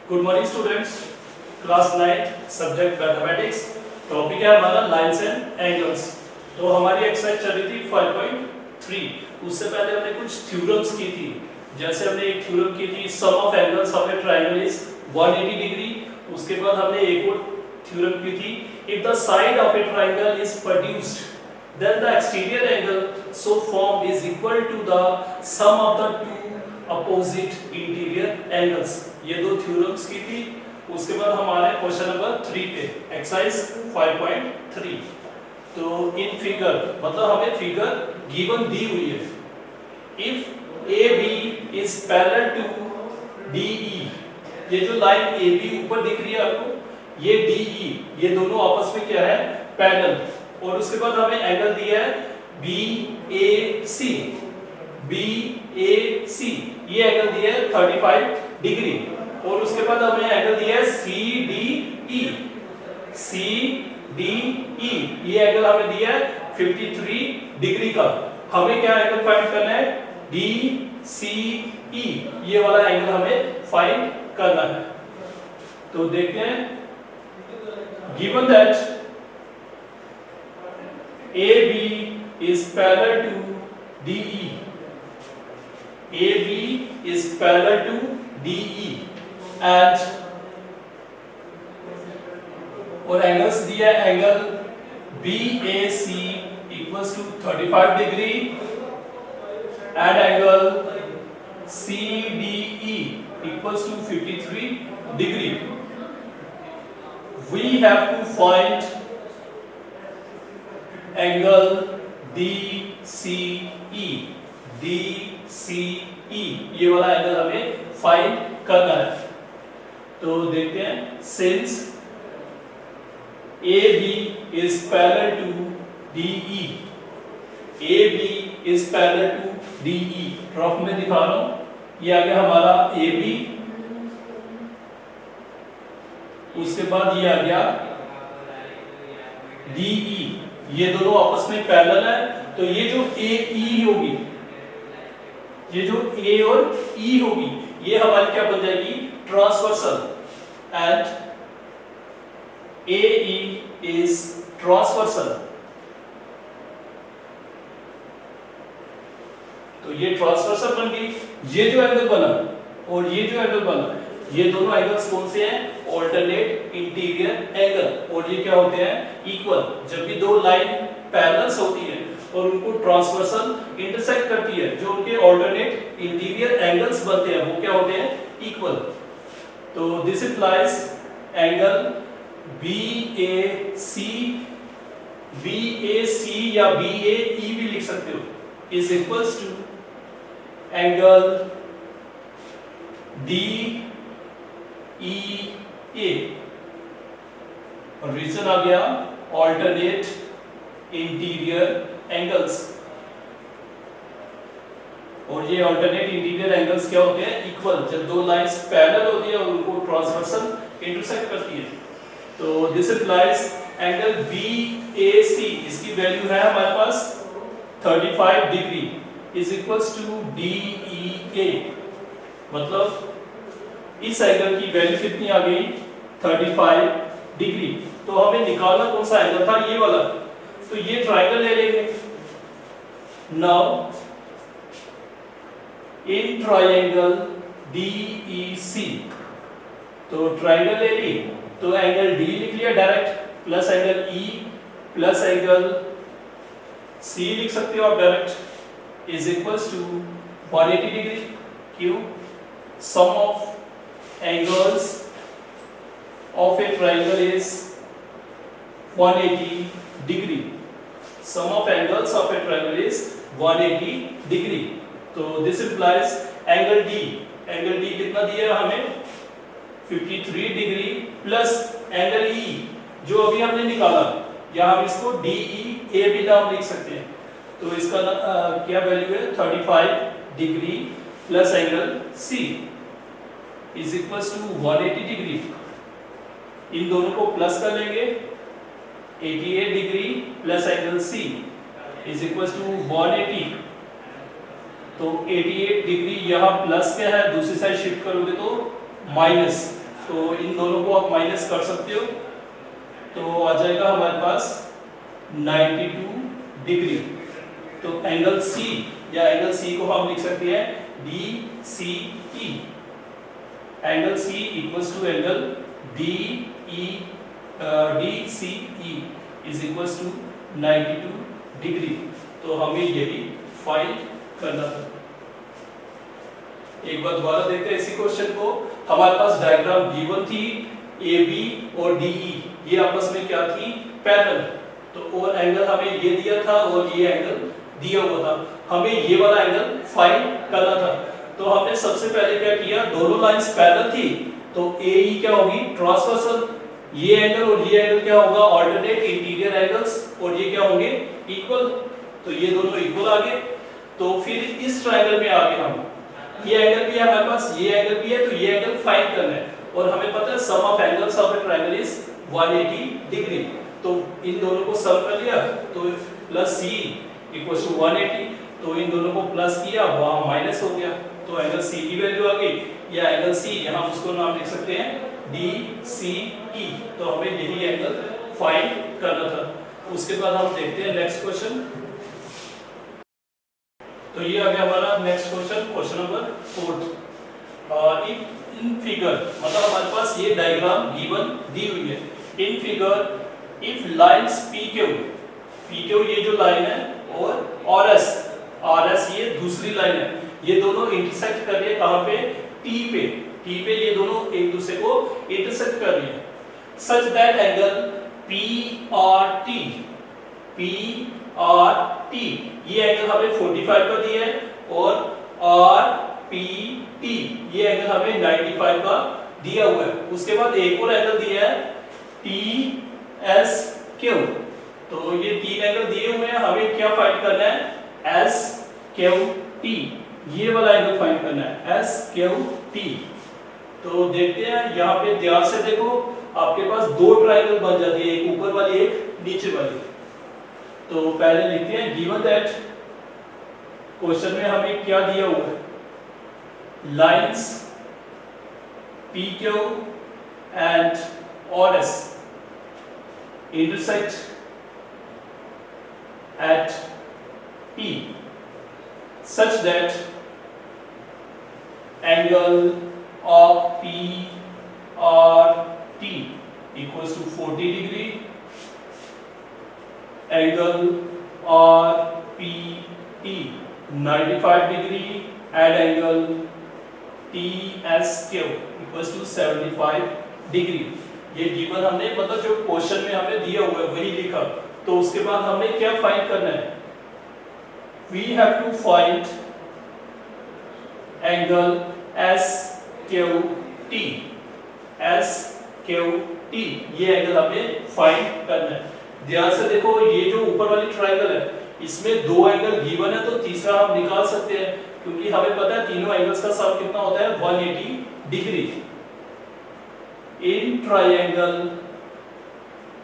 Good morning students, class 9 subject mathematics. Topic है हमारा lines and angles. तो हमारी एक्सरसाइज चल रही थी 5.3। उससे पहले हमने कुछ थ्योरम्स की थी। जैसे हमने एक थ्योरम की थी sum of angles of a triangle is 180 degree. उसके बाद हमने एक और थ्योरम की थी if the side of a triangle is produced then the exterior angle so formed is equal to the sum of the two opposite interior angles। ये दो theorems की थी। उसके बाद हमारे क्वेश्चन नंबर 3 पे एक्सरसाइज 5.3। तो इन फिगर मतलब हमें फिगर गिवन दी हुई है। If AB is parallel to DE, ये जो लाइन AB ऊपर दिख रही है आपको, ये DE, ये दोनों आपस में क्या है, पैरेलल। और उसके बाद हमें एंगल दिया है BAC, ये एंगल दिया है 35 डिग्री। और उसके बाद हमें एंगल दिया है CDE, ये एंगल हमें दिया है 53 डिग्री का। हमें क्या एंगल फाइंड करना है, DCE, ये वाला एंगल हमें फाइंड करना है। तो देखते हैं, given that AB is parallel to DE, AB is parallel to DE and और एंगल्स दिया है, angle BAC equals to 35 degree and angle CDE equals to 53 degree. We have to find angle DCE, ये वाला angle हमें find करना है। तो देखते हैं, since AB is parallel to DE, AB is parallel to DE, drop में दिखा रहा हूं, ये आ गया हमारा AB, उसके बाद ये आ गया DE, ये दोनों आपस में पैरेलल है। तो ये जो AE होगी, ये जो A और E होगी, ये हमारी क्या बन जाएगी, transversal. And AE is transversal. तो ये ट्रांसवर्सल बन गई। ये जो एंगल बना और ये जो एंगल बना, ये दोनों एंगल्स कौन से हैं, ऑल्टरनेट इंटीरियर एंगल। और ये क्या होते हैं, इक्वल। जब भी दो लाइन पैरेलल्स होती है और उनको ट्रांसवर्सल इंटरसेक्ट करती है, जो उनके ऑल्टरनेट इंटीरियर एंगल्स बनते हैं वो क्या होते हैं, इक्वल। तो दिस इंप्लाइज एंगल BAC या BAE भी लिख सकते हो, is equals to angle DEA। और रीजन आ गया ऑल्टरनेट इंटीरियर एंगल्स। और ये ऑल्टरनेट इंटीरियर एंगल्स क्या होते हैं, इक्वल। जब दो लाइंस पैरेलल होती है और उनको ट्रांसवर्सल इंटरसेक्ट करती है। तो दिस इंप्लाइज एंगल BAC, इसकी वैल्यू है हमारे पास 35 degree, is equals to DEA। मतलब इस एंगल की वैल्यू कितनी आ गई, 35 डिग्री। तो हमें निकालना कौन सा एंगल था, ये वाला। तो ये ट्रायंगल ले लेंगे। नाउ इन ट्रायंगल DEC, तो ट्रायंगल ले ली, तो एंगल D लिख लिया direct, plus angle E plus angle C लिख सकते हो आप direct, is equals to 180 degree. क्यों, sum of angles of a triangle is 180 degree, sum of angles of a triangle is 180 degree। तो this implies angle D कितना दिया है हमें, 53 डिग्री प्लस एंगल E जो अभी हमने निकाला, या हम इसको DEA भी नाम लिख सकते हैं। तो इसका क्या वैल्यू है, 35 degree plus angle C is equals to 180 degree. इन दोनों को प्लस कर लेंगे, 88 degree plus angle C is equals to 180। तो 88 डिग्री यहाँ प्लस क्या है, दूसरी साइड शिफ्ट करोगे तो माइनस, तो इन दोनों को आप माइनस कर सकते हो, तो आ जाएगा हमारे पास 92 डिग्री। तो एंगल सी या एंगल सी को हम लिख सकते हैं DCE। Angle C equals to angle DCE is equals to 92 degree. तो हमें यही फाइंड करना था। एक बार दोबारा देखते हैं इसी क्वेश्चन को। हमारे पास डायग्राम गिवन थी, AB और DE ये आपस में क्या थी, पैरेलल। तो और एंगल हमें ये दिया था और ये एंगल दिया हुआ था, हमें ये वाला एंगल फाइंड करना था। तो हमने सबसे पहले क्या किया, दोनों लाइंस पैरेलल थी तो AE क्या होगी, ट्रांसवर्सल। ये एंगल और ये एंगल क्या होगा, ऑल्टरनेट इंटीरियर एंगल्स, और ये क्या होंगे, इक्वल। तो ये दोनों इक्वल आ गए। तो फिर इस ट्रायंगल में आगे हम ये एंगल भी है हमारे पास, ये एंगल भी है, तो ये एंगल फाइंड करना है। और हमें पता है sum of angles of a triangle is 180 degree. तो इन दोनों को सम कर लिया तो प्लस C इक्वल्स टू 180। तो इन दोनों को प्लस किया, वहां माइनस हो गया, तो एंगल C की वैल्यू आ गई, या एंगल C यहां उसको नाम लिख सकते हैं DCE। तो हमें यही एंगल फाइंड करना था। उसके बाद हम देखते हैं नेक्स्ट क्वेश्चन। तो ये आ गया हमारा next question, question number 4। If in figure, मतलब हमारे पास ये डायग्राम गिवन दी हुई है। In figure if lines PQ ये जो लाइन है और RS ये दूसरी लाइन है, ये दोनों इंटरसेक्ट कर रही है कहां पे, T पे ये दोनों एक दूसरे को इंटरसेक्ट कर रही है। सच दैट एंगल PRT ये एंगल हमें 45 का दिया है, और RPT ये एंगल हमें 95 का दिया हुआ है। उसके बाद एक और एंगल दिया है TSQ। तो ये तीन एंगल दिए हुए हैं, हमें क्या फाइंड करना है, SQT ये वाला एंगल फाइंड करना है, SQT। तो देखते हैं, यहाँ पे ध्यान से देखो, आपके पास दो ट्रायंगल बन जाती है, एक ऊपर वाली एक नीचे वाली। तो पहले लिखते हैं गिवन दैट, क्वेश्चन में हमें क्या दिया हुआ है, lines PQ and RS intersect at P such that angle of PRT equals to 40 degree, angle RPT 95 degree, and angle TSQ equals to 75 degree। ये गिवन हमने, मतलब जो क्वेश्चन में हमें दिया हुआ है वही लिखा। तो उसके बाद हमें क्या फाइंड करना है, we have to find angle SQT ये एंगल हमें फाइंड करना है। ध्यान से देखो, ये जो ऊपर वाली ट्रायंगल है इसमें दो एंगल गिवन है, तो तीसरा हम निकाल सकते हैं, क्योंकि हमें पता है तीनों एंगल्स का सम कितना होता है, 180 डिग्री। इन ट्रायंगल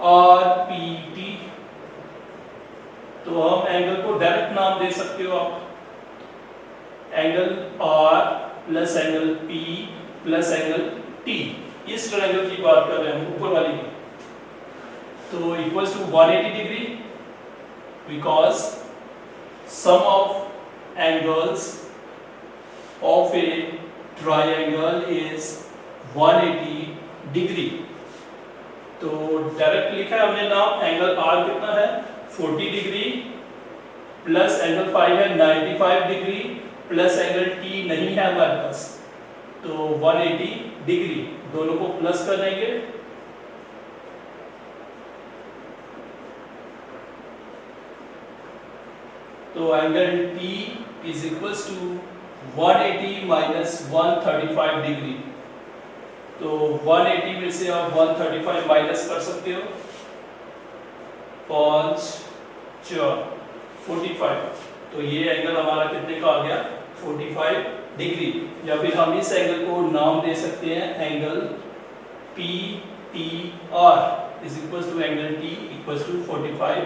RPT, तो हम एंगल को डायरेक्ट नाम दे सकते हो आप, angle R plus angle P plus angle T। इस ट्रायंगल की बात कर रहे हैं हम, ऊपर वाली की। तो equals to 180 degree, because sum of angles of a triangle is 180 degree. तो डायरेक्ट लिखा है हमने नाम, एंगल R कितना है, 40 डिग्री, प्लस एंगल 5 है 95 डिग्री, प्लस एंगल T नहीं है हमारे पास, तो 180 डिग्री। दोनों को प्लस कर देंगे, तो angle T is equals to 180 minus 135 degree. तो 180 में से आप 135 माइनस कर सकते हो, 5 4 45। तो ये एंगल हमारा कितने का आ गया, 45 डिग्री। या फिर हम इस एंगल को नाम दे सकते हैं angle PTR is equals to angle T equals to 45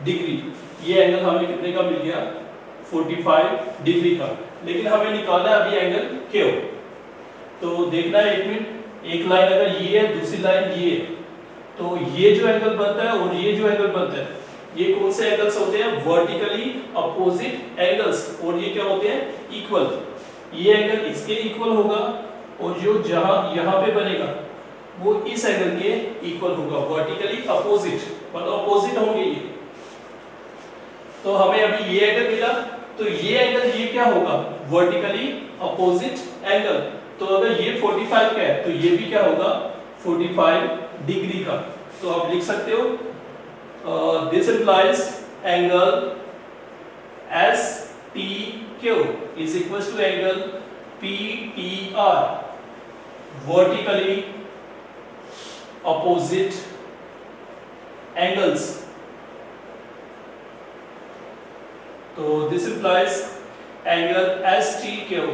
degree. ये एंगल हमें कितने का मिल गया, 45 डिग्री का। लेकिन हमें निकालना है अभी एंगल Q। तो देखना है, एक मिनट, एक लाइन अगर ये है, दूसरी लाइन ये है, तो ये जो एंगल बनता है और ये जो एंगल बनता है, ये कौन से एंगल्स होते हैं? Vertically opposite angles. और ये क्या होते हैं? इक्वल। ये एंगल इसके इक्वल होगा और जो जहां यहां पे बनेगा वो इस एंगल के इक्वल होगा। वर्टिकली अपोजिट मतलब अपोजिट होंगे ये। तो हमें अभी ये एंगल मिला, तो ये एंगल ये क्या होगा? Vertically opposite angle. तो अगर ये 45 का है तो ये भी क्या होगा? 45 डिग्री का। तो आप लिख सकते हो this implies angle STQ is equals to angle PTR, vertically opposite angles. तो this implies angle STQ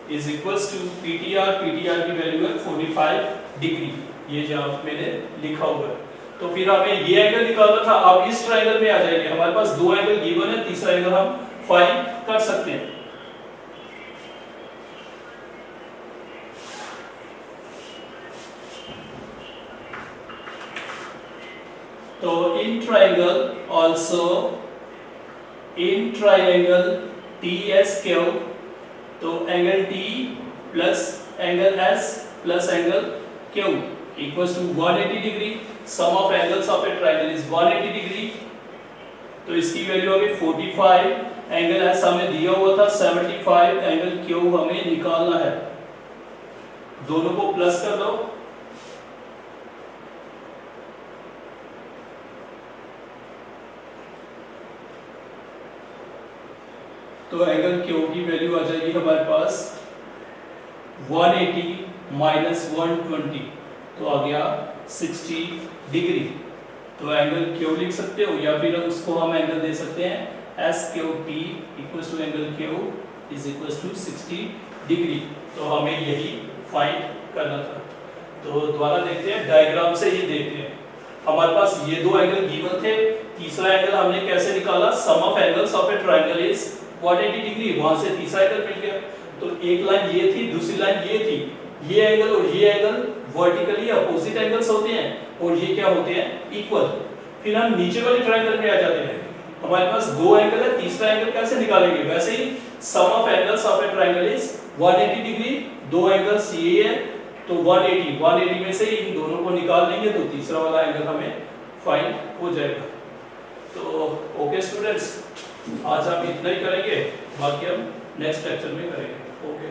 is equals to PTR। PTR की वैल्यू है 45 डिग्री, ये जहां मैंने लिखा हुआ है। तो फिर हमें ये एंगल निकालना था। अब इस ट्रायंगल में आ जाएंगे, हमारे पास दो एंगल गिवन है, तीसरा एंगल हम फाइंड कर सकते हैं। तो in triangle also in triangle TSQ, तो angle T plus angle S plus angle Q equals to 180 degree. Sum of angles of a triangle is 180 degree. तो इसकी वैल्यू आ गई 45। एंगल S हमें दिया हुआ था 75, एंगल Q हमें निकालना है। दोनों को प्लस कर दो, तो एंगल Q की वैल्यू आ जाएगी हमारे पास 180 माइनस 120, तो आ गया 60 डिग्री। तो एंगल Q लिख सकते हो या फिर उसको हम एंगल दे सकते हैं SQT equals to angle Q is equals to 60 degree. तो हमें यही फाइंड करना था। तो दोबारा देखते हैं, डायग्राम से ही देखते हैं। हमारे पास ये दो एंगल गिवन थे, तीसरा एंगल हमने कैसे निकाला? Sum of angles of a triangle is 180 degree, वहां से तीसरा एंगल मिल गया। तो एक लाइन ये थी, दूसरी लाइन ये थी। ये एंगल और ये एंगल वर्टिकली अपोजिट एंगल्स होते हैं और ये क्या होते हैं? इक्वल। फिर हम नीचे वाले ट्रायंगल में आ जाते हैं। हमारे पास दो एंगल है, तीसरा एंगल कैसे निकालेंगे? वैसे ही sum of angles of a triangle is 180 degree. दो एंगल्स ये है तो 180 में से इन दोनों को निकाल लेंगे तो तीसरा वाला एंगल हमें फाइंड हो जाएगा। तो ओके स्टूडेंट्स, आज हम इतना ही करेंगे, बाकी हम नेक्स्ट लेक्चर में करेंगे। ओके।